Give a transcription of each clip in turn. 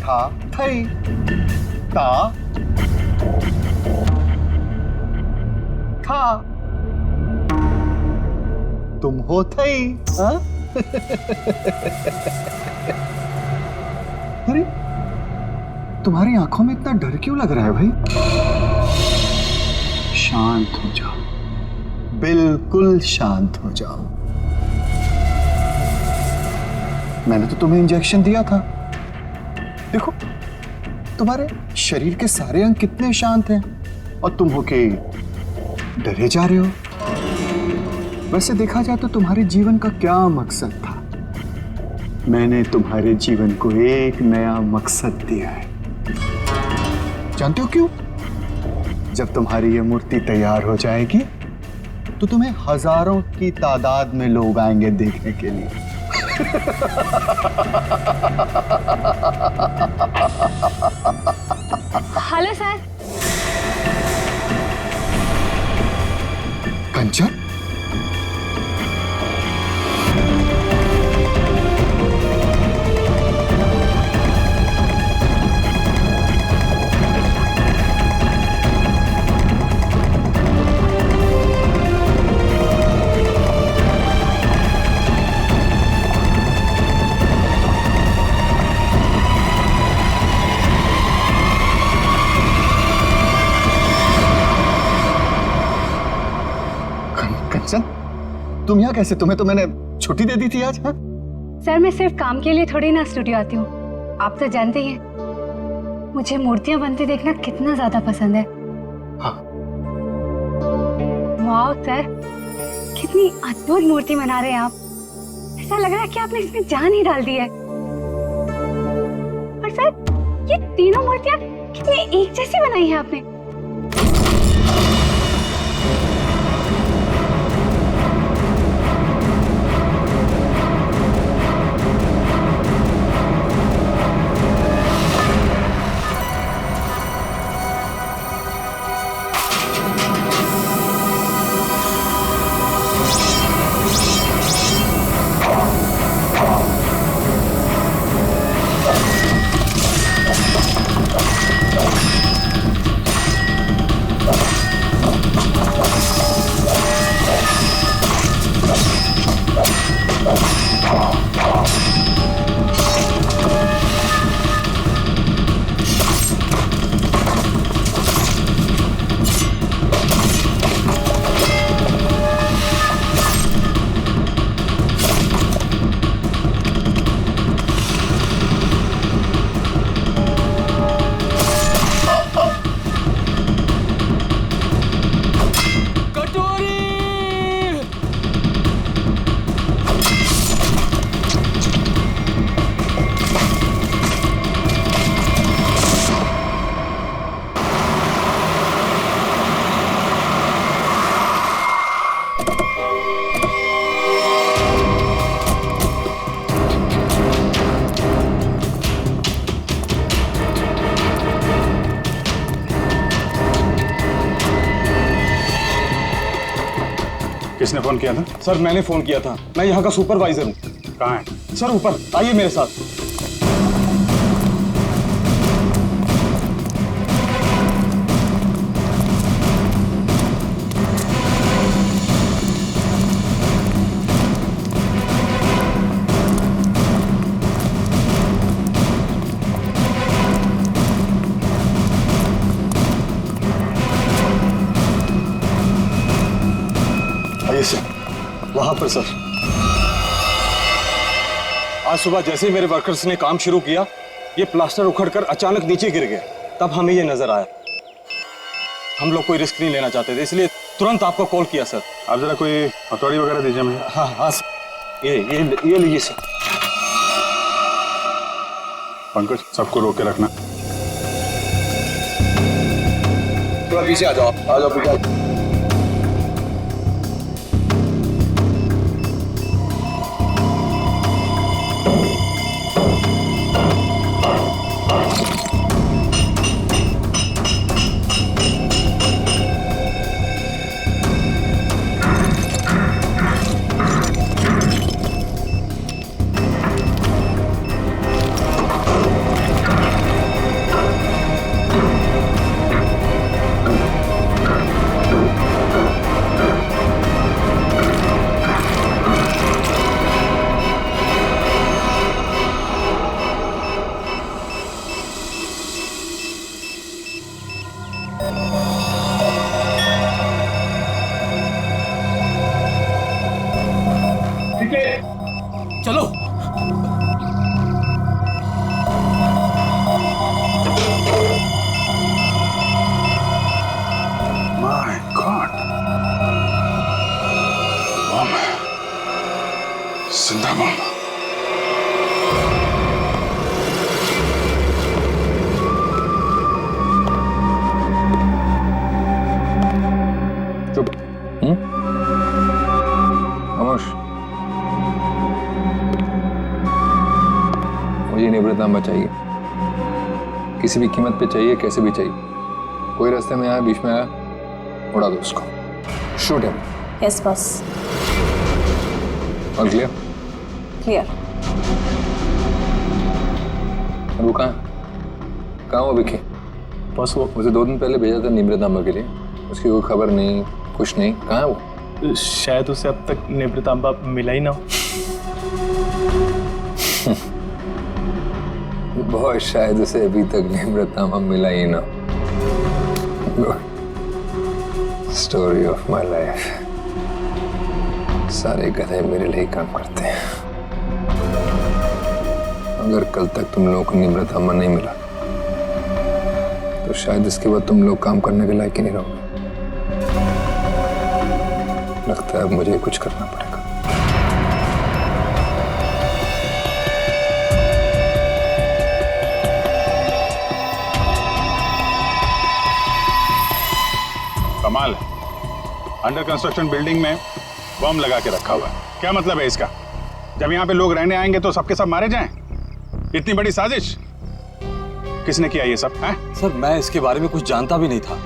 था थई, ता था, तुम हो थई। हाँ? अरे तुम्हारी आंखों में इतना डर क्यों लग रहा है भाई? शांत हो जाओ, बिल्कुल शांत हो जाओ। मैंने तो तुम्हें इंजेक्शन दिया था। देखो तुम्हारे शरीर के सारे अंग कितने शांत हैं और तुम होके डरे जा रहे हो। वैसे देखा जाए तो तुम्हारे जीवन का क्या मकसद था? मैंने तुम्हारे जीवन को एक नया मकसद दिया है। जानते हो क्यों? जब तुम्हारी ये मूर्ति तैयार हो जाएगी तो तुम्हें हजारों की तादाद में लोग आएंगे देखने के लिए। Hello sir. कंचन, कंचन, तुम यहाँ कैसे? तुम्हें तो मैंने छुट्टी दे दी थी आज। हाँ? सर मैं सिर्फ काम के लिए थोड़ी ना स्टूडियो आती हूँ, आप तो जानते ही हैं मुझे मूर्तियां बनते देखना कितना ज्यादा पसंद है। हाँ। वाह सर, कितनी अद्भुत मूर्ति बना रहे हैं आप। ऐसा लग रहा है कि आपने इसमें जान ही डाल दी है। और सर ये तीनों मूर्तियां कितनी एक जैसी बनाई है आपने। किसने फोन किया था? सर मैंने फोन किया था, मैं यहाँ का सुपरवाइजर हूँ। कहाँ है? सर ऊपर आइए मेरे साथ। आइए सर, वहां पर सर। आज सुबह जैसे ही मेरे वर्कर्स ने काम शुरू किया, ये प्लास्टर उखड़कर अचानक नीचे गिर गया। तब हमें ये नजर आया। हम लोग कोई रिस्क नहीं लेना चाहते थे, इसलिए तुरंत आपको कॉल किया सर। आप जरा कोई हथौड़ी वगैरह दीजिए मुझे। हाँ हाँ सर, ये लीजिए सर। पंकज, सबको रोक के रखना। थोड़ा पीछे आ जाओ, आ जाओ पीछे। जिंदा बम। चुप। खामोश। मुझे निवृत्तनामा चाहिए, किसी भी कीमत पे चाहिए, कैसे भी चाहिए। कोई रास्ते में आया, बीच में आया, उड़ा दो उसको। Shoot him. Yes boss. और क्लियर? क्लियर। और वो कहाँ वो विकी? बस वो मुझे 2 दिन पहले भेजा था निवृत्तनामा के लिए, उसकी कोई खबर नहीं, कुछ नहीं। कहाँ है वो? शायद उसे अब तक निवृत्तांबा मिला ही ना हो। बहुत शायद उसे अभी तक निवृत्तनामा मिला ही ना। Story of my life. सारे गधे मेरे लिए काम करते हैं। अगर कल तक तुम लोगों को निवृत्तनामा नहीं मिला तो शायद इसके बाद तुम लोग काम करने के लायक ही नहीं रहोगे। लगता है अब मुझे कुछ करना पड़ेगा। कमाल है, अंडर कंस्ट्रक्शन बिल्डिंग में बम लगा के रखा हुआ है। क्या मतलब है इसका? जब यहाँ पे लोग रहने आएंगे तो सबके सब मारे जाएं? इतनी बड़ी साजिश किसने किया ये सब है? सर मैं इसके बारे में कुछ जानता भी नहीं था।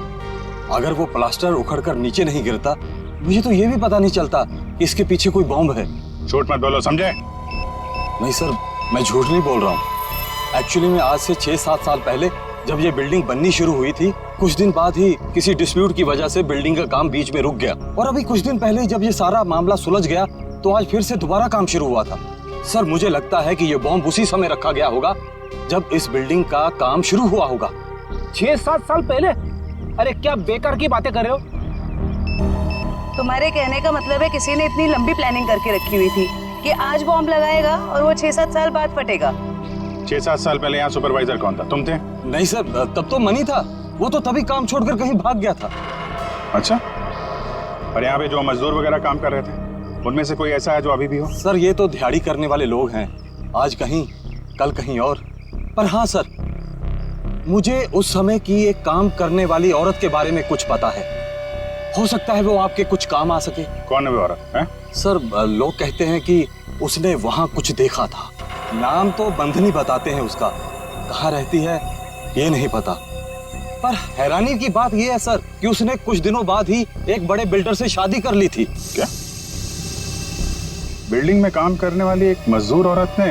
अगर वो प्लास्टर उखड़कर नीचे नहीं गिरता, मुझे तो ये भी पता नहीं चलता कि इसके पीछे कोई बॉम्ब है। झूठ मत बोलो, समझे? नहीं सर, मैं झूठ नहीं बोल रहा हूँ। एक्चुअली में आज से 6-7 साल पहले जब ये बिल्डिंग बननी शुरू हुई थी, कुछ दिन बाद ही किसी डिस्प्यूट की वजह से बिल्डिंग का काम बीच में रुक गया। और अभी कुछ दिन पहले जब ये सारा मामला सुलझ गया तो आज फिर से दोबारा काम शुरू हुआ था। सर मुझे लगता है कि ये बॉम्ब उसी समय रखा गया होगा जब इस बिल्डिंग का काम शुरू हुआ होगा। 6-7 साल पहले? अरे क्या बेकार की बातें कर रहे हो? तुम्हारे कहने का मतलब है किसी ने इतनी लंबी प्लानिंग करके रखी हुई थी कि आज बॉम्ब लगाएगा और वो 6-7 साल बाद फटेगा। 6-7 साल पहले यहाँ सुपरवाइजर कौन था? तुम थे? नहीं सर, तब तो मनी था। वो तो तभी काम छोड़कर कहीं भाग गया था। अच्छा, और यहाँ पे जो मजदूर वगैरह काम कर रहे थे उनमें से कोई ऐसा है जो अभी भी हो? सर ये तो दिहाड़ी करने वाले लोग हैं, आज कहीं कल कहीं और। पर हाँ सर, मुझे उस समय की एक काम करने वाली औरत के बारे में कुछ पता है। हो सकता है वो आपके कुछ काम आ सके। कौन है वो औरत है? सर लोग कहते हैं कि उसने वहां कुछ देखा था। नाम तो बंधनी बताते हैं उसका, कहाँ रहती है ये नहीं पता। पर हैरानी की बात यह है सर कि उसने कुछ दिनों बाद ही एक बड़े बिल्डर से शादी कर ली थी। क्या बिल्डिंग में काम करने वाली एक मजदूर औरत ने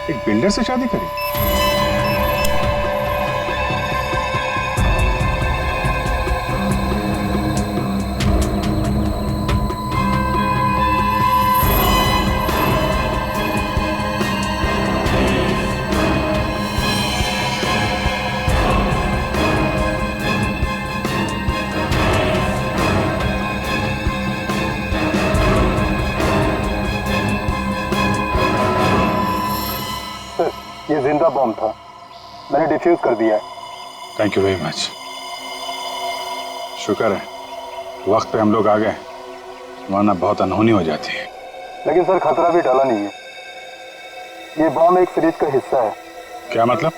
एक बिल्डर से शादी करी? ये जिंदा बॉम्ब था, मैंने डिफ्यूज कर दिया है। Thank you very much. शुक्र है वक्त पे हम लोग आ गए, वरना बहुत अनहोनी हो जाती है। लेकिन सर खतरा भी टला नहीं है। ये बॉम्ब एक सीरीज का हिस्सा है। क्या मतलब?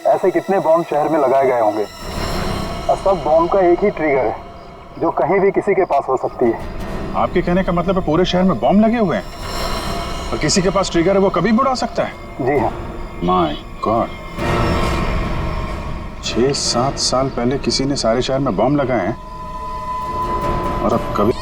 ऐसे कितने बॉम्ब शहर में लगाए गए होंगे और सब बॉम्ब का एक ही ट्रिगर है जो कहीं भी किसी के पास हो सकती है। आपके कहने का मतलब है पूरे शहर में बॉम्ब लगे हुए हैं और किसी के पास ट्रिगर है, वो कभी भी उड़ा सकता है? जी हाँ। माय गॉड, 6-7 साल पहले किसी ने सारे शहर में बॉम्ब लगाए हैं और अब कभी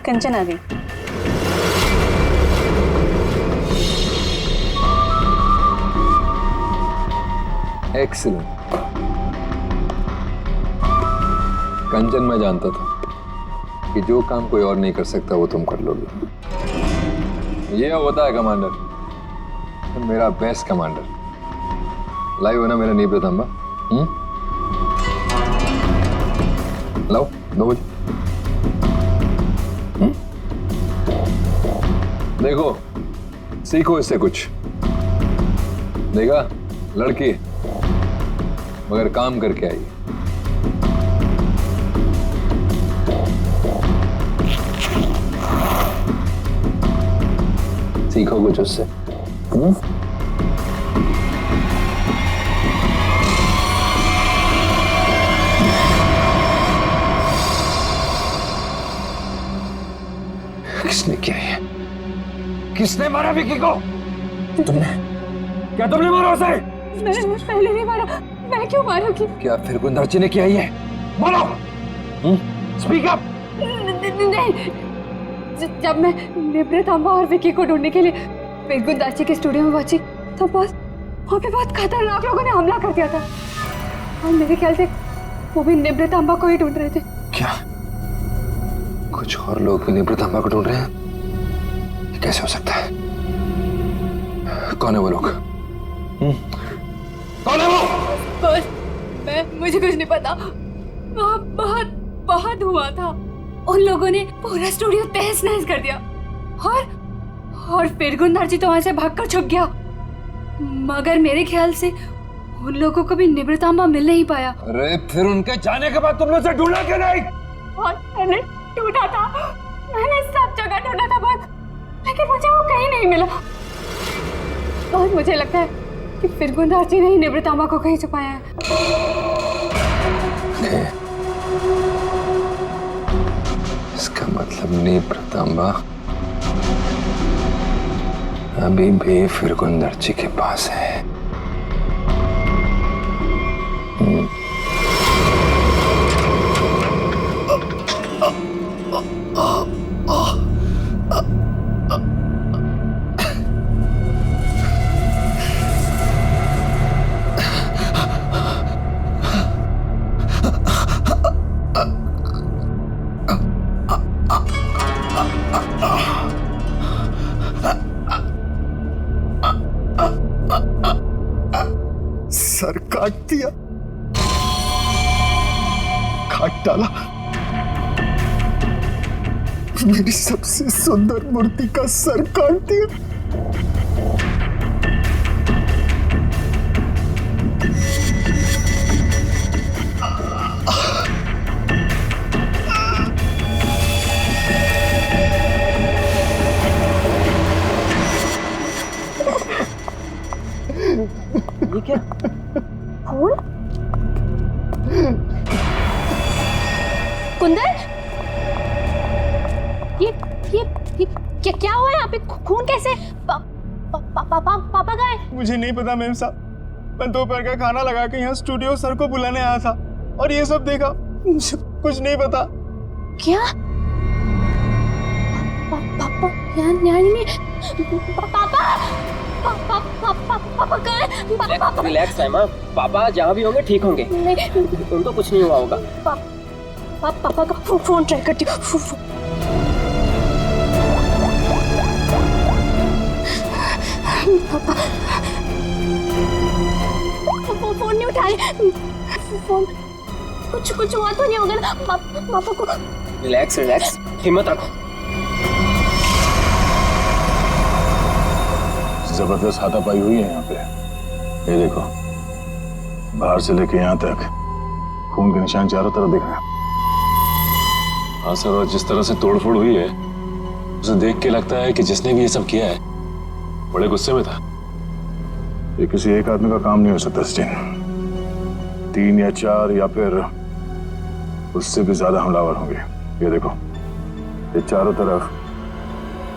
कंचन आ गई। एक्सीलेंट। कंचन, मैं जानता था कि जो काम कोई और नहीं कर सकता वो तुम कर लोगे। ये होता है कमांडर, मेरा बेस्ट कमांडर। लाइव हो ना मेरा नीब रतंबा? लाओ 2 बजे। देखो, सीखो इससे कुछ। देखा, लड़की मगर काम करके आई। सीखो कुछ उससे। किसने किया ये? किसने मारा विकी को? तुमने? क्या तुमने मारा उसे? मैंने पहले नहीं मारा। मैं क्यों मारूंगी? क्या फिर गुंदाची ने किया ये? बोलो। Speak up. नहीं, जब मैं निवृतांबा और विकी को ढूंढने के लिए फिर गुंदाची के स्टूडियो में पहुंची तो बस वहाँ पे बहुत खतरनाक लोगों ने हमला कर दिया था और मेरे ख्याल से वो भी निवृतांबा को ही ढूंढ रहे थे। क्या कुछ और लोग भी निवृतांबा को ढूंढ रहे हैं? ये कैसे हो सकता है? कौन है वो लोग? कौन है वो? बस मुझे कुछ नहीं पता। वहाँ बहुत धुआं था। उन लोगों ने पूरा स्टूडियो तहस नहस कर दिया और फिर गुंदार जी तो वहां से भागकर छुप गया। मगर मेरे ख्याल से उन लोगों को भी निवृतांबा मिल नहीं पाया। अरे फिर उनके जाने के बाद तुमने उसे ढूंढा क्यों नहीं? और मैंने ढूंढा था, मैंने सब जगह ढूंढा था बहुत, लेकिन मुझे वो कहीं नहीं मिला। और मुझे लगता है कि फिर गुंदार जी ने ही निवृतांबा को कहीं छुपाया है। इसका मतलब निवृतांबा अभी भी फिर गुंदार जी के पास है। सर काट दिया, काट डाला मेरी सबसे सुंदर मूर्ति का सर काट दिया। ये क्या? फूल? कुंदन, ये क्या हुआ है? यहाँ पे खून कैसे? पापा गए? मुझे नहीं पता मैम साहब, मैं दोपहर का खाना लगा के यहाँ स्टूडियो सर को बुलाने आया था और ये सब देखा। मुझे कुछ नहीं पता। क्या? पापा यहाँ नहीं। पापा गए? रिलैक्स है माँ, पापा जहाँ भी होंगे ठीक होंगे। उनको कुछ नहीं हुआ होगा। पापा का फोन ट्राई करती हूँ। पापा फोन नहीं उठा रहे। फोन कुछ हुआ तो नहीं होगा ना पापा को? रिलैक्स, हिम्मत रखो। जबरदस्त हाथापाई हुई है यहाँ पे। ये देखो, बाहर से लेके यहाँ तक खून के निशान चारों तरफ दिख रहे हैं। हाँ सर, और जिस तरह से तोड़फोड़ हुई है उसे देख के लगता है कि जिसने भी ये सब किया है बड़े गुस्से में था। ये किसी एक आदमी का काम नहीं हो सकता सचिन, 3 या 4 या फिर उससे भी ज्यादा हमलावर होंगे। ये देखो, ये चारों तरफ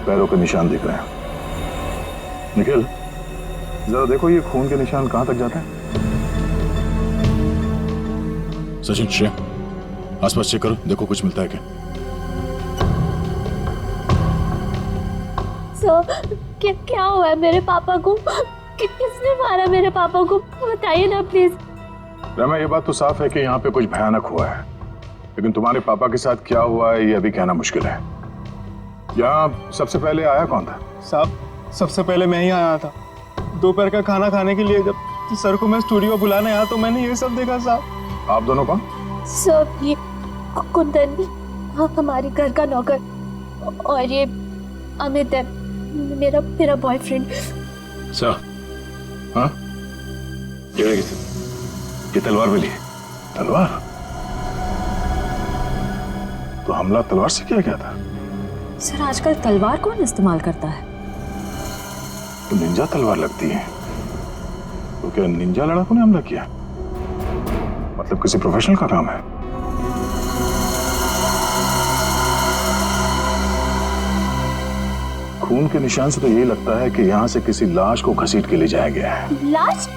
पैरों के निशान दिख रहे हैं। निखिल, जरा देखो ये खून के निशान कहां तक जाते हैं। सचिन, श्रेया, आसपास चेक करो, देखो कुछ मिलता है क्या। सर क्या हुआ है मेरे पापा को? किसने मारा मेरे पापा को? बताइए ना प्लीज। रमा, ये बात तो साफ है कि यहाँ पे कुछ भयानक हुआ है, लेकिन तुम्हारे पापा के साथ क्या हुआ है ये अभी कहना मुश्किल है। यहाँ सबसे पहले आया कौन था? साहब, सबसे पहले मैं ही आया था। दोपहर का खाना खाने के लिए जब सर को मैं स्टूडियो बुलाने आया तो मैंने ये सब देखा। साहब, आप दोनों कौन? सर ये कुंदन, हाँ हमारी घर का नौकर, और ये अमित है मेरा बॉयफ्रेंड। सर, हाँ, ये तलवार मिली है। तलवार? तो हमला तलवार से किया गया था? सर आजकल तलवार कौन इस्तेमाल करता है? तो निंजा तलवार लगती है। तो क्या निंजा लड़ाकों ने हमला किया? मतलब किसी प्रोफेशनल का काम है? खून के निशान से तो यही लगता है कि यहाँ से किसी लाश को घसीट के ले जाया गया है। लाश?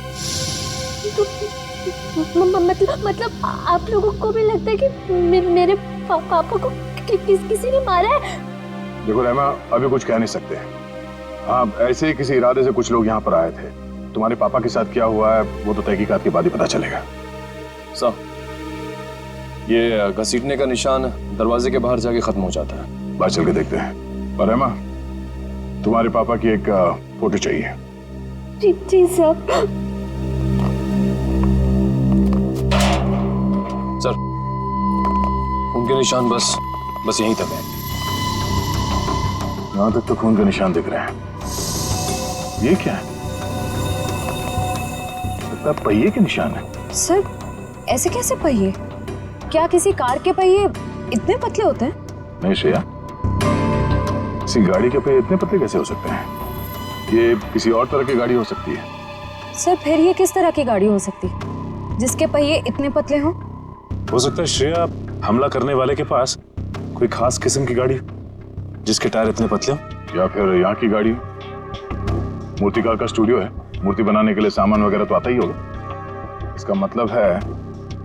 मतलब आप लोगों को भी लगता है कि मेरे पापा को किसी ने मारा है? देखो रहमा, अभी कुछ कह नहीं सकते। हाँ, ऐसे ही किसी इरादे से कुछ लोग यहाँ पर आए थे। तुम्हारे पापा के साथ क्या हुआ है वो तो तहकीकात के बाद ही पता चलेगा। साहब, ये घसीटने का निशान दरवाजे के बाहर जाके खत्म हो जाता है। बाहर चल के देखते हैं। पर रहमा, तुम्हारे पापा की एक फोटो चाहिए। जी सर। सर, उनके निशान बस यहीं तक है। यहाँ तक तो खून के निशान दिख रहे हैं। ये क्या है? लगता है पहिए के निशान है। सर ऐसे कैसे पहिए? क्या किसी कार के पहिए इतने पतले होते हैं? नहीं श्रेया, किसी गाड़ी के पहिए इतने पतले कैसे हो सकते हैं? ये किसी और तरह की गाड़ी हो सकती है। सर फिर ये किस तरह की गाड़ी हो सकती है जिसके पहिए इतने पतले हों? हो सकता है श्रेया, हमला करने वाले के पास कोई खास किस्म की गाड़ी जिसके टायर इतने पतले हो। या फिर यहाँ की गाड़ी। मूर्तिकार का स्टूडियो है, मूर्ति बनाने के लिए सामान वगैरह तो आता ही होगा। इसका मतलब है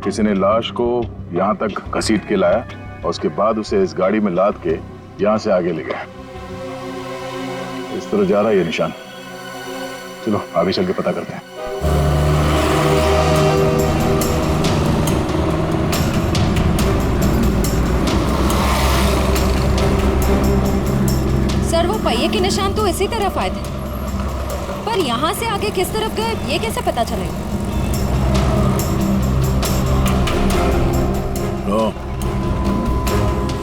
किसी ने लाश को यहाँ तक घसीट के लाया और उसके बाद उसे इस गाड़ी में लाद के यहाँ से आगे ले गया। इस तरह जा रहा है ये निशान। चलो आगे चल के पता करते हैं। सर वो पहिए के निशान तो इसी तरफ आए थे, पर यहाँ से आगे किस तरफ गए ये कैसे पता चलेगा?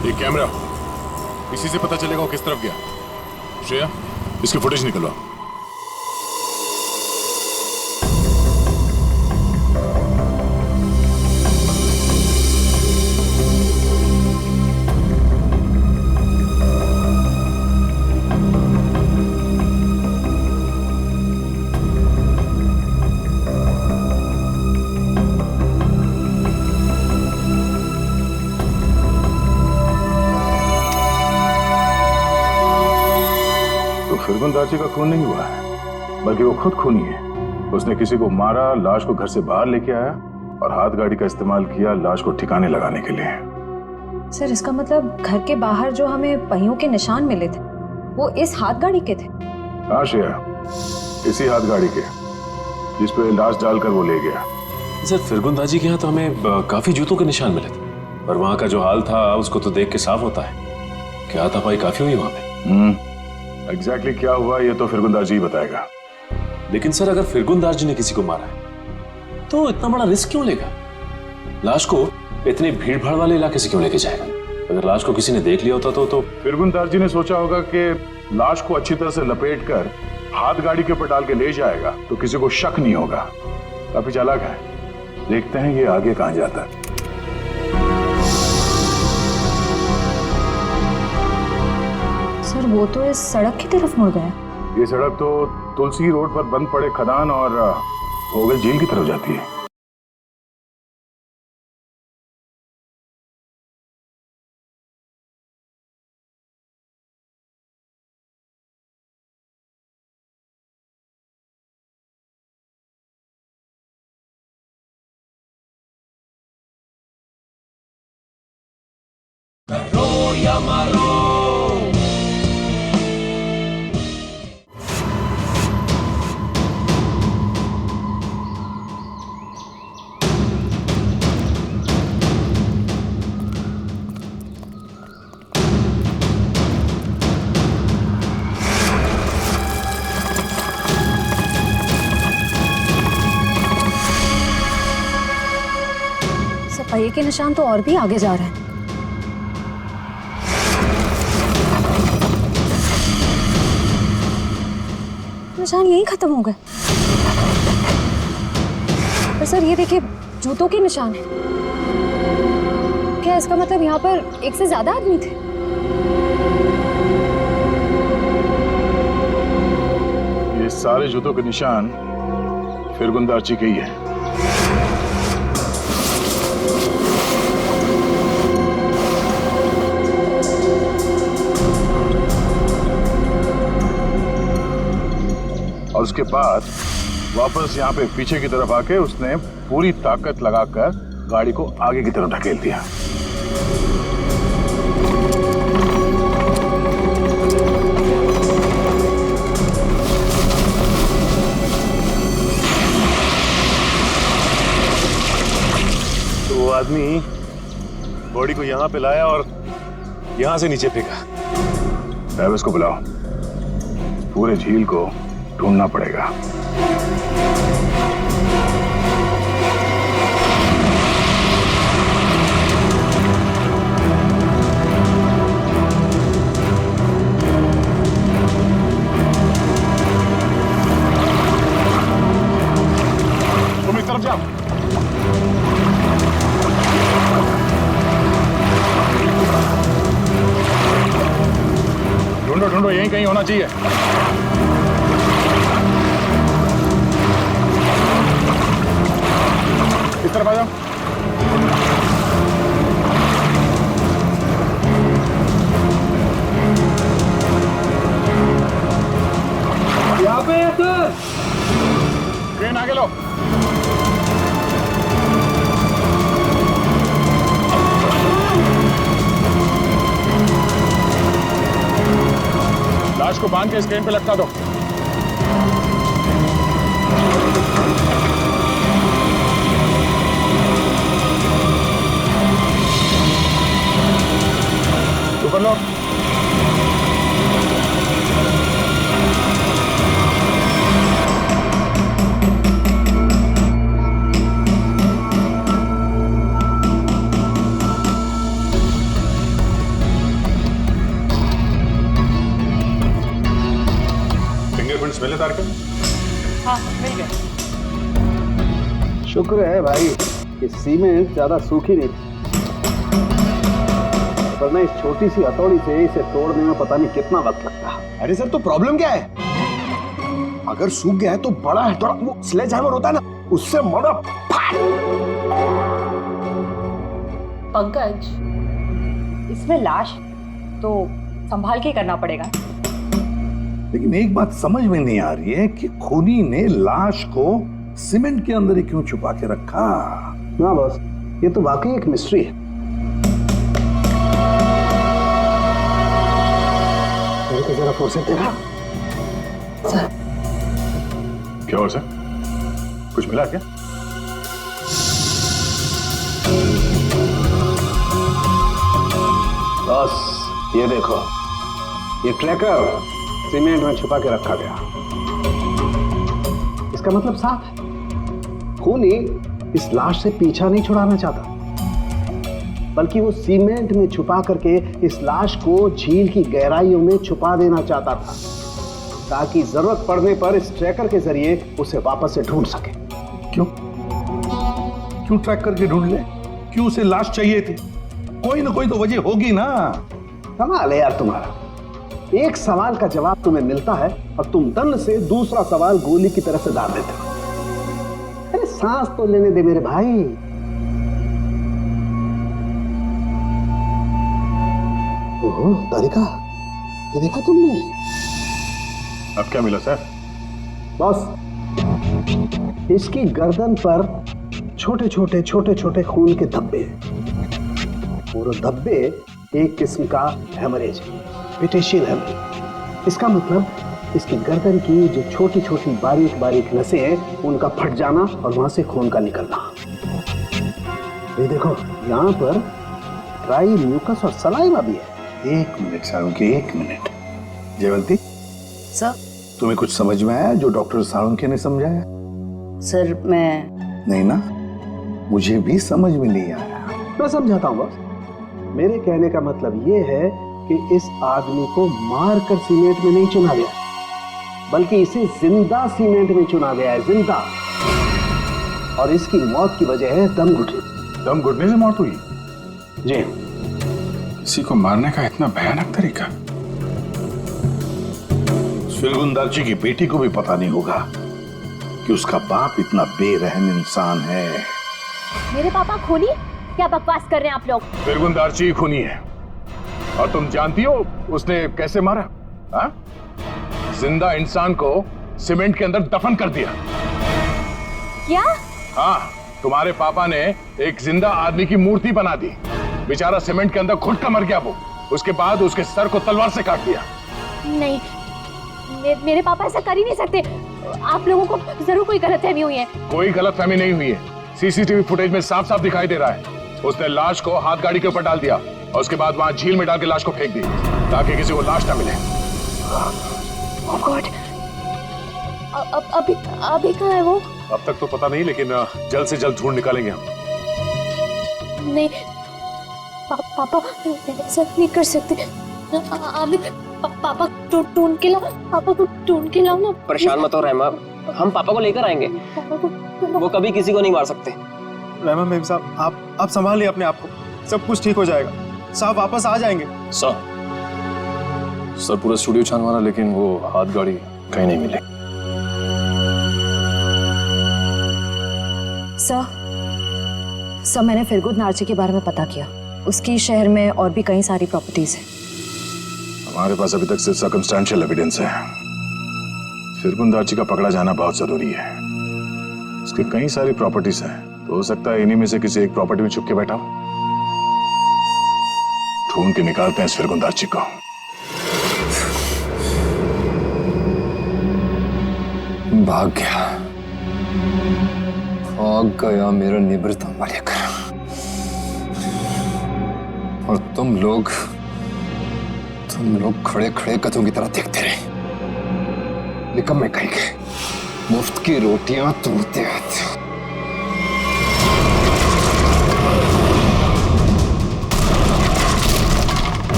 ये कैमरा, इसी से पता चलेगा वो किस तरफ गया। श्रेया, इसकी फुटेज निकलवा। फिरगुंदाजी का खून नहीं हुआ है, बल्कि वो खुद खूनी है। उसने किसी को मारा, लाश को घर से बाहर लेके आया और हाथ गाड़ी का इस्तेमाल किया लाश को ठिकाने लगाने के लिए। सर इसका मतलब घर के बाहर जो हमें पहियों के निशान मिले थे वो इस हाथ गाड़ी के थे? हाँ श्रेया, इसी हाथ गाड़ी के जिस पे लाश डालकर वो ले गया। सर फिरगुंदाजी के यहाँ तो हमें काफी जूतों के निशान मिले थे, पर वहाँ का जो हाल था उसको तो देख के साफ होता है कि हाथापाई काफी हुई वहाँ पे। एग्जैक्टली क्या हुआ ये तो फिरगुंदार जी बताएगा। लेकिन सर अगर फिरगुंदार जी ने किसी को मारा है तो इतना बड़ा रिस्क क्यों लेगा? लाश को इतने भीड़ भाड़ वाले इलाके से क्यों लेके जाएगा? अगर लाश को किसी ने देख लिया होता तो फिरगुंदार जी ने सोचा होगा कि लाश को अच्छी तरह से लपेट कर हाथ गाड़ी के ऊपर डाल के ले जाएगा तो किसी को शक नहीं होगा। काफी चालाक है। देखते हैं ये आगे कहां जाता है। सर वो तो इस सड़क की तरफ मुड़ गया। ये सड़क तो तुलसी रोड पर बंद पड़े खदान और भोगल झील की तरफ जाती है। पहिए के निशान तो और भी आगे जा रहे हैं। निशान यहीं खत्म हो गए। पर सर ये देखिए, जूतों के निशान है। क्या इसका मतलब यहाँ पर एक से ज्यादा आदमी थे? ये सारे जूतों के निशान फिरगुंदारची के ही है। और उसके बाद वापस यहाँ पे पीछे की तरफ आके उसने पूरी ताकत लगाकर गाड़ी को आगे की तरफ ढकेल दिया। तो वो आदमी बॉडी को यहाँ पे लाया और यहाँ से नीचे फेंका। ट्रैविस को बुलाओ, पूरे झील को ढूंढना पड़ेगा। तुम इस तरफ जाओ। ढूंढो ढूंढो, यहीं कहीं होना चाहिए। इस तरफ आ जाओ। यहाँ पे है सर। ट्रेन आगे लो। लाश को बांध के स्क्रीन पे लटका दो। ऊपर लो। फिंगरप्रिंट्स मिले तार के? हाँ मिल गए। शुक्र है भाई कि सीमेंट ज्यादा सूखी नहीं थी, वरना इस छोटी सी हथौड़ी से इसे तोड़ने में पता नहीं कितना वक्त लगता। अरे सर, तो प्रॉब्लम क्या है? अगर सूख गया है तो बड़ा हथौड़ा, वो स्लेज हैमर होता है ना, उससे मोड़ा पंकज, इसमें लाश तो संभाल के करना पड़ेगा। लेकिन एक बात समझ में नहीं आ रही है कि खूनी ने लाश को सीमेंट के अंदर ही क्यों छुपा के रखा? ना बॉस, ये तो वाकई एक मिस्ट्री है। जरा फोर्स तेरा क्या हो सर? कुछ मिला क्या? बस ये देखो, ये ट्रैकर सीमेंट में छुपा के रखा गया। इसका मतलब साफ है, खूनी इस लाश से पीछा नहीं छुड़ाना चाहता, बल्कि वो सीमेंट में छुपा करके इस लाश को झील की गहराइयों में छुपा देना चाहता था, ताकि जरूरत पड़ने पर इस ट्रैकर के जरिए उसे वापस से ढूंढ सके। क्यों क्यों ट्रैक करके ढूंढ ले? क्यों उसे लाश चाहिए थी? कोई ना कोई तो वजह होगी ना। कमाल है यार तुम्हारा, एक सवाल का जवाब तुम्हें मिलता है और तुम दंड से दूसरा सवाल गोली की तरह से डाल देते हो। अरे सांस तो लेने दे मेरे भाई। ओहो तारिका, ये देखा तुमने? अब क्या मिला सर? बॉस, इसकी गर्दन पर छोटे छोटे खून के धब्बे हैं। और धब्बे एक किस्म का हेमरेज, पेटेशियल हेमरेज। इसका मतलब इसकी गर्दन की जो छोटी छोटी बारीक नसें हैं, उनका फट जाना और वहां से खून का निकलना। ये देखो, यहाँ पर ड्राई म्यूकस और सलाइवा भी है। एक मिनट साळुंखे, एक मिनट। जयवंती सर, तुम्हें कुछ समझ में आया जो डॉक्टर साळुंखे ने समझाया? सर मैं नहीं ना, मुझे भी समझ में नहीं आया। मैं समझाता हूँ बॉस। मेरे कहने का मतलब ये है कि इस आदमी को मारकर सीमेंट में नहीं चुना गया, बल्कि इसे जिंदा सीमेंट में चुना गया है, जिंदा। और इसकी मौत की वजह है दम घुटने। दम घुटने से मौत हुई? जी। किसी को मारने का इतना भयानक तरीका? फिरगुंदारची की बेटी को भी पता नहीं होगा कि उसका बाप इतना बेरहम इंसान है। मेरे पापा खूनी? क्या बकवास कर रहे हैं आप लोग? फिरगुंदारची खूनी है, और तुम जानती हो उसने कैसे मारा? हा? जिंदा इंसान को सीमेंट के अंदर दफन कर दिया। क्या? हाँ, तुम्हारे पापा ने एक जिंदा आदमी की मूर्ति बना दी। बेचारा सीमेंट के अंदर घुट कर मर गया वो। उसके बाद उसके सर को तलवार से काट दिया। नहीं, मेरे पापा ऐसा कर ही नहीं सकते। आप लोगों को जरूर कोई गलतफहमी हुई है। कोई गलतफहमी नहीं हुई है। सीसीटीवी फुटेज में साफ साफ दिखाई दे रहा है। उसने लाश को हाथ गाड़ी के ऊपर डाल दिया और उसके बाद वहां झील में डाल के लाश को फेंक दी ताकि किसी को लाश ना मिले। Oh God! अभी कहाँ है वो? अब तक तो पता नहीं, लेकिन जल्द से जल्द ढूंढ निकालेंगे हम। नहीं, पापा ऐसा नहीं कर सकते। अभी पापा ढूंढ के लाओ, पापा को ढूंढ के लाओ ना। परेशान मत हो रहमा, हम पापा को लेकर आएंगे। वो कभी किसी को नहीं मार सकते। रहमा मेम साहब, आप संभालिए अपने आप को, सब कुछ ठीक हो जाएगा। साहब वापस आ जाएंगे। सर पूरा स्टूडियो छान मारा, लेकिन वो हाथ गाड़ी कहीं नहीं मिले। सर मैंने फिरगुंदारची के बारे में पता किया। उसकी शहर में और भी कई सारी प्रॉपर्टीज हैं। हमारे पास अभी तक सिर्फ सर्कमस्टेंशियल एविडेंस है। फिरगुंदारची का पकड़ा जाना बहुत जरूरी है। उसके कई सारी प्रॉपर्टीज हैं, तो हो सकता है इन्हीं में से किसी एक प्रॉपर्टी में छुप के बैठा हो। ढूंढ के निकालते हैं इस फिरगुंदारची को। भाग गया मेरा निवृत्त लेकर। और तुम लोग खड़े खड़े कथों की तरह देखते रहे। निकम्मे कहेंगे, मुफ्त की रोटियां तोड़ते रहते हो।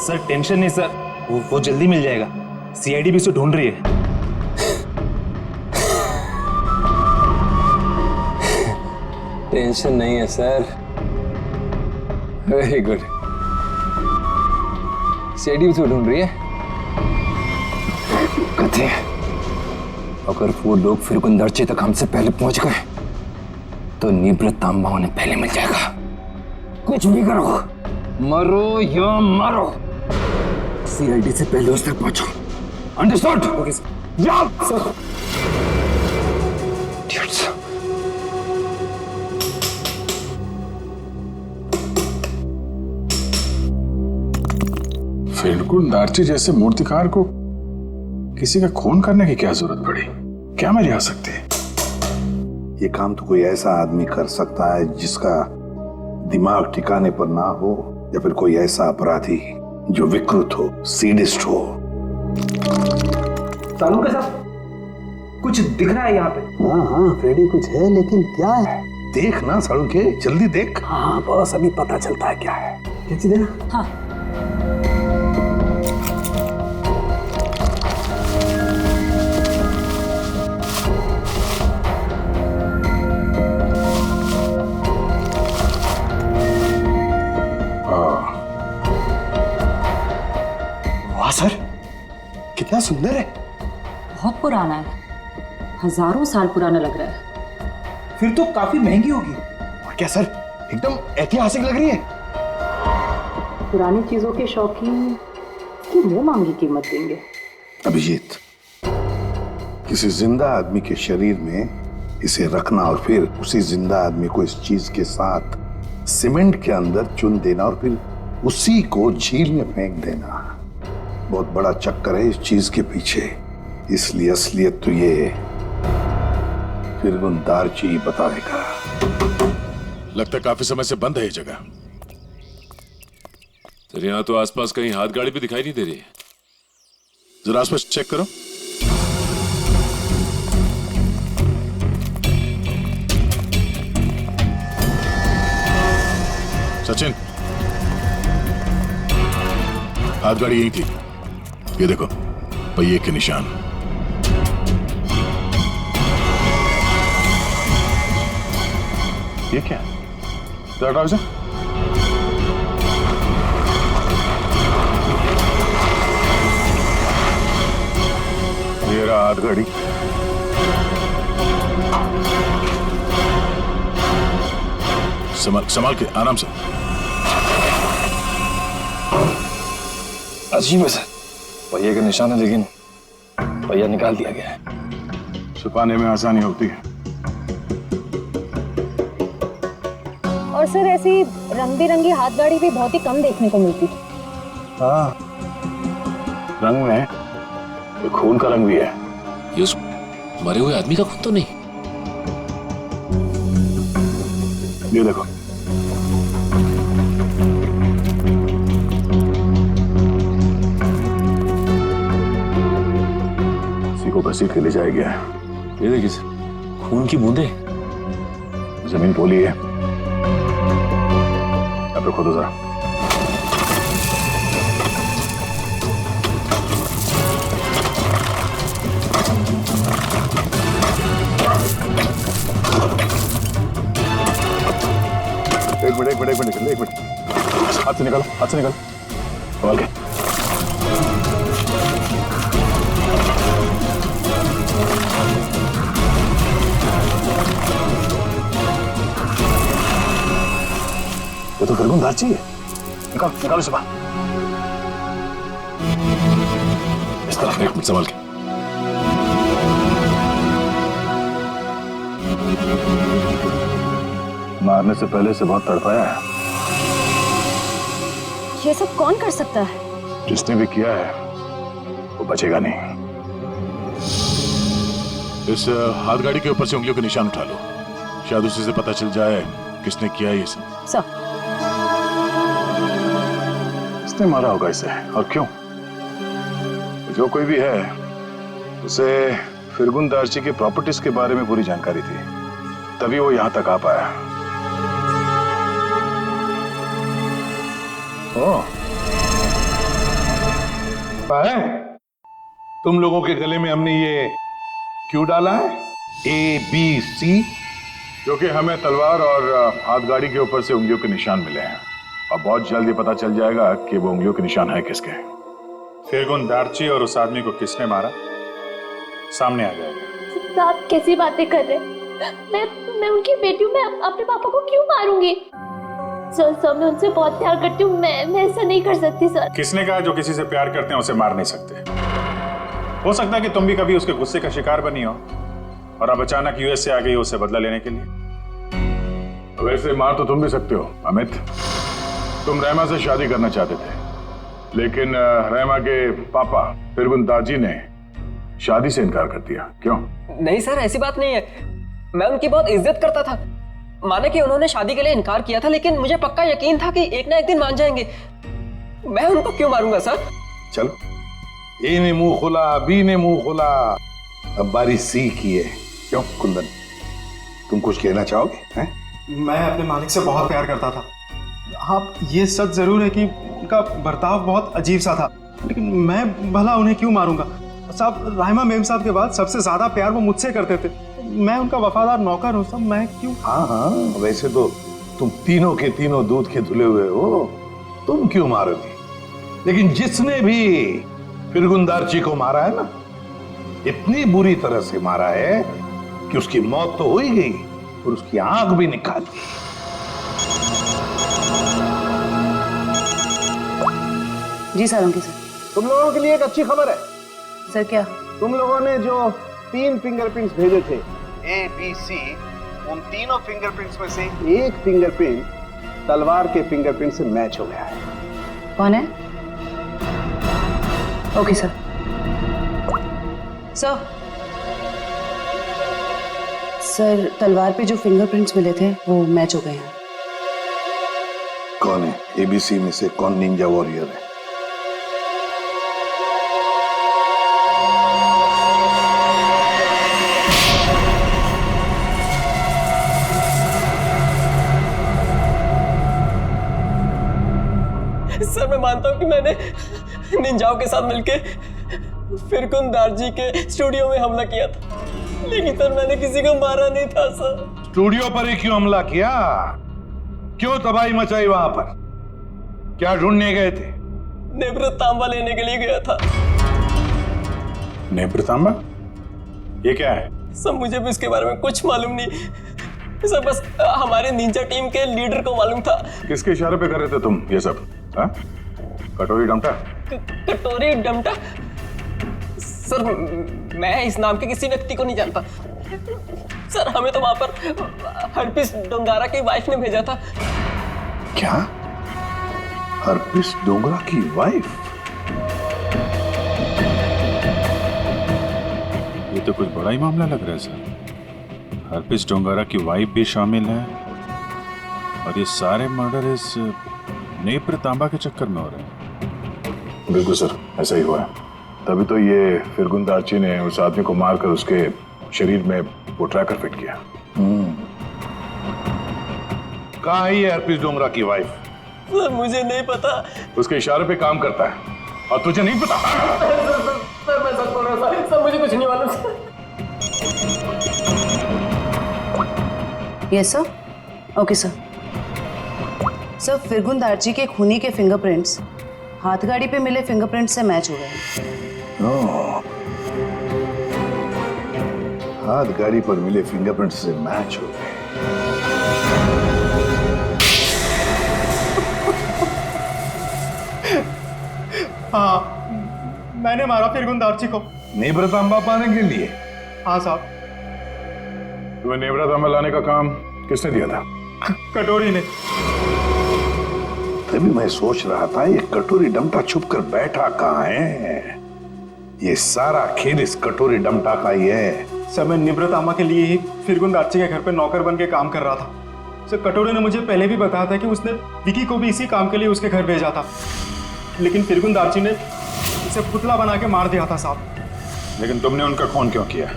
सर टेंशन नहीं सर, वो जल्दी मिल जाएगा। सीआईडी भी उसे ढूंढ रही है। टेंशन नहीं है सर। Very good. सीआईडी भी तो ढूंढ रही है। कहते हैं अगर वो लोग फिरगुंदारची तक हमसे पहले पहुंच गए तो निवृत्त तांबा उन्हें पहले मिल जाएगा। कुछ भी करो, मरो या मरो, सीआईडी से पहले उस तक पहुंचो। अंडरस्टूड? Okay sir. जाओ सर। फिरगुंदारची जैसे मूर्तिकार को किसी का खून करने की क्या जरूरत पड़ी? क्या मेरी आ सकती है? ये काम तो कोई ऐसा आदमी कर सकता है जिसका दिमाग ठिकाने पर ना हो, या फिर कोई ऐसा अपराधी जो विकृत हो, सीडिस्ट हो। सालू साहब, कुछ दिख रहा है यहाँ पे? हाँ फ्रेडी, कुछ है, लेकिन क्या है? देख ना सालू के, जल्दी देख। हाँ बस अभी पता चलता है क्या है। क्या चीज है? हाँ सर कितना सुंदर है। बहुत पुराना है, हजारों साल पुराना लग रहा है। फिर तो काफी महंगी होगी। और क्या सर, एकदम ऐतिहासिक लग रही है। पुरानी चीजों के शौकीन की मुंह मांगी कीमत देंगे। अभिजीत, किसी जिंदा आदमी के शरीर में इसे रखना और फिर उसी जिंदा आदमी को इस चीज के साथ सीमेंट के अंदर चुन देना और फिर उसी को झील में फेंक देना, बहुत बड़ा चक्कर है इस चीज के पीछे। इसलिए असलियत तो ये फिरगुंदारची बताएगा। लगता है काफी समय से बंद है ये जगह। तेरे यहाँ तो आसपास कहीं हाथ गाड़ी भी दिखाई नहीं दे रही है। जरा आसपास चेक करो। सचिन, हाथ गाड़ी यही थी, ये देखो पहिए के निशान। ये क्या है? हटाओ इसे। ये रहा हाथ गाड़ी। संभाल के, आराम से। अजीब है सर, पहिए के निशान है लेकिन पहिया निकाल दिया गया है। छुपाने में आसानी होती है। और सर ऐसी रंग बिरंगी हाथ गाड़ी भी बहुत ही कम देखने को मिलती थी। हाँ, रंग में ये खून का रंग भी है। ये उस मरे हुए आदमी का खून तो नहीं? ये देखो, इसी को घसीट के ले जाया गया है। ये देखिए सर, खून की बूंदे। जमीन पोली है, यहाँ पे खोदो जरा। एक मिनट, हाथ से निकालो, संभाल के। ये तो फिरगुन दार्ची है। निकालो इसे बाहर। इस तरफ, एक मिनट, संभाल के। मारने से पहले से बहुत तड़पाया है। ये सब कौन कर सकता है? जिसने भी किया है वो बचेगा नहीं। इस हाथ गाड़ी के ऊपर से उंगलियों के निशान उठा लो, शायद उसी से पता चल जाए किसने किया ये सब। सर, किसने मारा होगा इसे और क्यों? जो कोई भी है, उसे फिरगुन दार्ची की प्रॉपर्टीज के बारे में पूरी जानकारी थी, तभी वो यहां तक आ पाया। है तुम लोगों के गले में हमने ये क्यों डाला है? ABC, क्योंकि हमें तलवार और हाथ गाड़ी के ऊपर से उंगलियों के निशान मिले हैं और बहुत जल्द ये पता चल जाएगा कि वो उंगलियों के निशान है किसके। फिरगुन दार्ची और उस आदमी को किसने मारा, सामने आ जाएगा। आप कैसी बातें कर रहे हैं? मैं उनकी बेटी हूँ, मैं अपने पापा को क्यों मारूंगी? सर मैं उनसे बहुत प्यार करती हूँ, मैं ऐसा नहीं कर सकती सर। किसने कहा जो किसी से प्यार करते हैं उसे मार नहीं सकते? हो सकता है कि तुम भी कभी उसके गुस्से का शिकार बनी हो और अब अचानक यूएस से आ गई हो उसे बदला लेने के लिए। वैसे मार तो तुम भी सकते हो अमित। तुम रहमा से शादी करना चाहते थे, लेकिन रहमा के पापा फिरगुन दार्जी ने शादी से इनकार कर दिया। क्यों? नहीं सर, ऐसी बात नहीं है। मैं उनकी बहुत इज्जत करता था। माने कि उन्होंने शादी के लिए इनकार किया था, लेकिन मुझे पक्का यकीन था कि एक ना एक दिन मान जाएंगे। मैं उनको क्यों मारूंगा सर? चलो, ए ने मुंह खोला, बी ने मुंह खोला, अब बारी सी की है। क्यों कुंदन, तुम कुछ कहना चाहोगे? हैं? मैं अपने मालिक से बहुत प्यार करता था। हाँ, ये सच जरूर है कि उनका बर्ताव बहुत अजीब सा था, लेकिन मैं भला उन्हें क्यों मारूंगा? साहब, राहिमा मेम साहब के बाद सबसे ज्यादा प्यार वो मुझसे करते थे। मैं उनका वफादार नौकर हूँ साहब, मैं क्यों? हाँ, वैसे तो तुम तीनों के तीनों दूध के धुले हुए हो, तुम क्यों मारोगे? लेकिन जिसने भी फिरगुन दार्ची को मारा है ना, इतनी बुरी तरह से मारा है कि उसकी मौत तो हो ही गई और उसकी आंख भी निकाल दी। जी सर, अंकित सर। तुम लोगों के लिए एक अच्छी खबर है। सर क्या? तुम लोगों ने जो 3 फिंगरप्रिंट्स भेजे थे, ABC, उन तीनों फिंगरप्रिंट्स में से एक फिंगरप्रिंट तलवार के फिंगरप्रिंट से मैच हो गया है। कौन है? Okay sir. सर, तलवार पे जो फिंगरप्रिंट्स मिले थे वो मैच हो गए हैं। कौन है? ABC में से कौन निंजा वॉरियर है? सर मैं मानता हूँ कि मैंने निंजाओं के साथ मिलके फिरकुन दार्जी के स्टूडियो में हमला किया था, लेकिन सर मैंने किसी को मारा नहीं था सर। स्टूडियो पर ही क्यों हमला किया? क्यों तबाही मचाई वहां पर? क्या ढूंढने गए थे? नेब्र तांबा लेने के लिए गया था। नेब्र तांबा? ये क्या है? सब मुझे भी इसके बारे में कुछ मालूम नहीं सर, बस हमारे निंजा टीम के लीडर को मालूम था। किसके इशारे पे कर रहे थे तुम ये सब? हाँ? कटोरी डमटा? कटोरी डमटा? सर मैं इस नाम के किसी व्यक्ति को नहीं जानता सर। हमें तो वहां पर हरपिस डोंगारा की वाइफ ने भेजा था। क्या? हरपिस डोंगरा की वाइफ? ये तो कुछ बड़ा ही मामला लग रहा है सर। हरपिस डोंगारा की वाइफ भी शामिल है और ये सारे मर्डर इस नेप्र तांबा के चक्कर में हो रहे हैं। बिल्कुल सर, ऐसा ही हुआ है। तभी तो ये फिरगुन दार्ची ने उस आदमी को मारकर उसके शरीर में वो ट्रैकर फिट किया। कहाँ है ये हरपिस डोंगरा की वाइफ? सर मुझे नहीं पता। उसके इशारे पे काम करता है और तुझे नहीं पता? सर मैं सच बोल रहा हूँ सर, मुझे कुछ नहीं मालूम sir. Yes sir. Okay sir. Sir फिरगुन दार्जी के खूनी के फिंगरप्रिंट्स हाथगाड़ी पे मिले फिंगरप्रिंट से मैच हो गए। हाथ गाड़ी पर मिले फिंगरप्रिंट से मैच हो गए। हाँ, मैंने मारा फिरगुन दार्ची को। नेब्र तांबा पाने के लिए? हाँ साहब। तुम्हें नेब्रा तांबा लाने का काम किसने दिया था? कटोरी ने। तभी मैं सोच रहा था ये कटोरी डमटा छुप कर बैठा कहाँ है? ये सारा खेल इस कटोरी डमटा का ही है। सर मैं निब्रतामा के लिए ही फिरगुन दार्ची के घर पे नौकर बन के काम कर रहा था। सर कटोरी ने मुझे पहले भी बताया था कि उसने विकी को भी इसी काम के लिए उसके घर भेजा था, लेकिन फिरगुन दार्ची ने उसे पुतला बना के मार दिया था साहब। लेकिन तुमने उनका खून क्यों किया,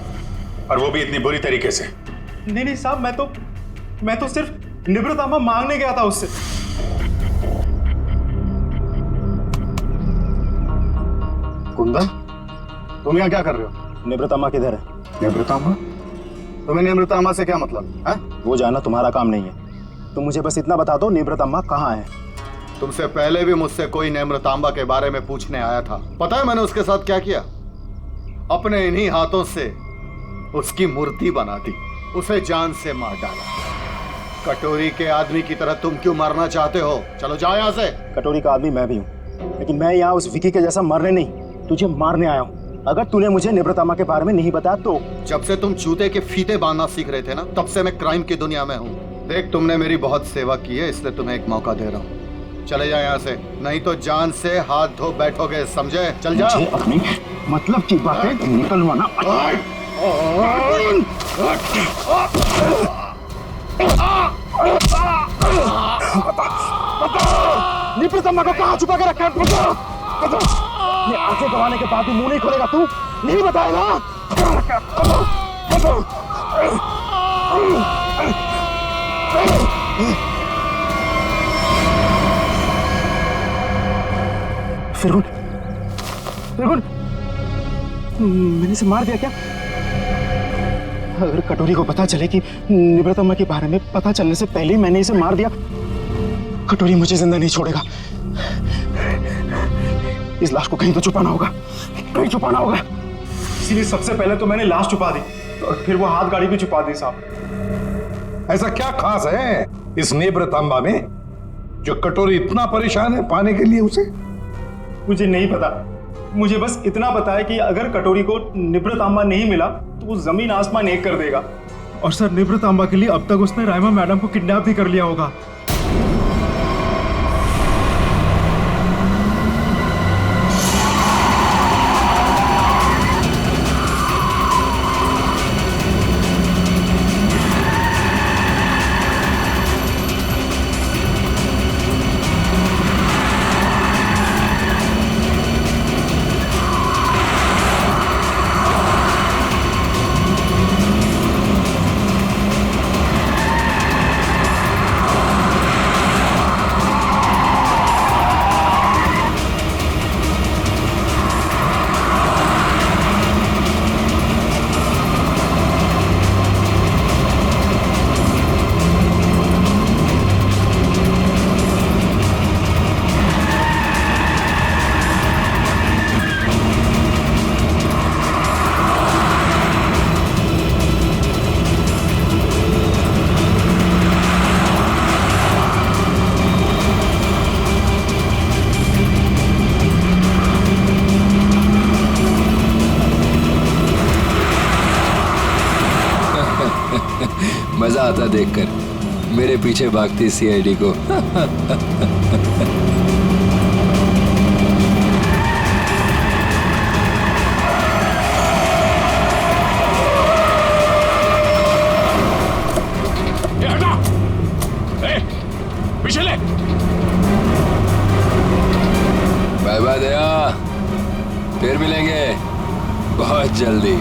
और वो भी इतनी बुरी तरीके से? नहीं साहब, मैं तो सिर्फ निब्रतामा मांगने गया था उससे। कुंदन, तुम यहाँ क्या कर रहे हो? निब्रतामा किधर है? निब्रतामा? तुम्हें निब्रतामा से क्या मतलब है? वो जानना तुम्हारा काम नहीं है। तुम मुझे बस इतना बता दो, निब्रतामा कहाँ है? तुमसे पहले भी मुझसे कोई नेम्रतांबा के बारे में पूछने आया था। पता है मैंने उसके साथ क्या किया? अपने इन्हीं हाथों से उसकी मूर्ति बना दी, उसे जान से मार डाला। कटोरी के आदमी की तरह तुम क्यों मरना चाहते हो? चलो जाओ यहाँ से। कटोरी का आदमी मैं भी हूँ, लेकिन मैं यहाँ उस विकी के जैसा मरने नहीं, तुझे मारने आया हूँ। अगर तूने मुझे निब्रतामा के बारे में नहीं बताया तो। जब से तुम जूते के फीते बांधना सीख रहे थे ना, तब से मैं क्राइम की दुनिया में हूँ। देख, तुमने मेरी बहुत सेवा की है, इसलिए तुम्हें एक मौका दे रहा हूँ। चले जाओ यहाँ से, नहीं तो जान से हाथ धो बैठोगे, समझे? चल जा। अपनी मतलब की बातें निकलवाना। निब्रतामा को कहाँ छुपा के रखा है? ये आंखें गंवाने के बाद भी मुंह नहीं खोलेगा तू? नहीं बताएगा? फिरगुन, मैंने इसे मार दिया क्या? अगर कटोरी को पता चले कि निब्रतामा के बारे में पता चलने से पहले ही मैंने इसे मार दिया, कटोरी मुझे जिंदा नहीं छोड़ेगा। इस लाश को कहीं तो छुपाना होगा, कहीं छुपाना होगा। इसीलिए सबसे पहले तो मैंने लाश छुपा दी और फिर वो हाथ गाड़ी भी छुपा दी साहब। ऐसा क्या खास है इस नेब्रतांबा में जो कटोरी इतना परेशान है पाने के लिए उसे? मुझे नहीं पता, मुझे बस इतना पता है कि अगर कटोरी को निब्रतांबा नहीं मिला तो वो जमीन आसमान एक कर देगा। और सर निब्रतांबा के लिए अब तक उसने राइमा मैडम को किडनैप भी कर लिया होगा। मजा आता देखकर मेरे पीछे भागती सीआईडी को। पीछे ले। बाय बाय दया, फिर मिलेंगे बहुत जल्दी।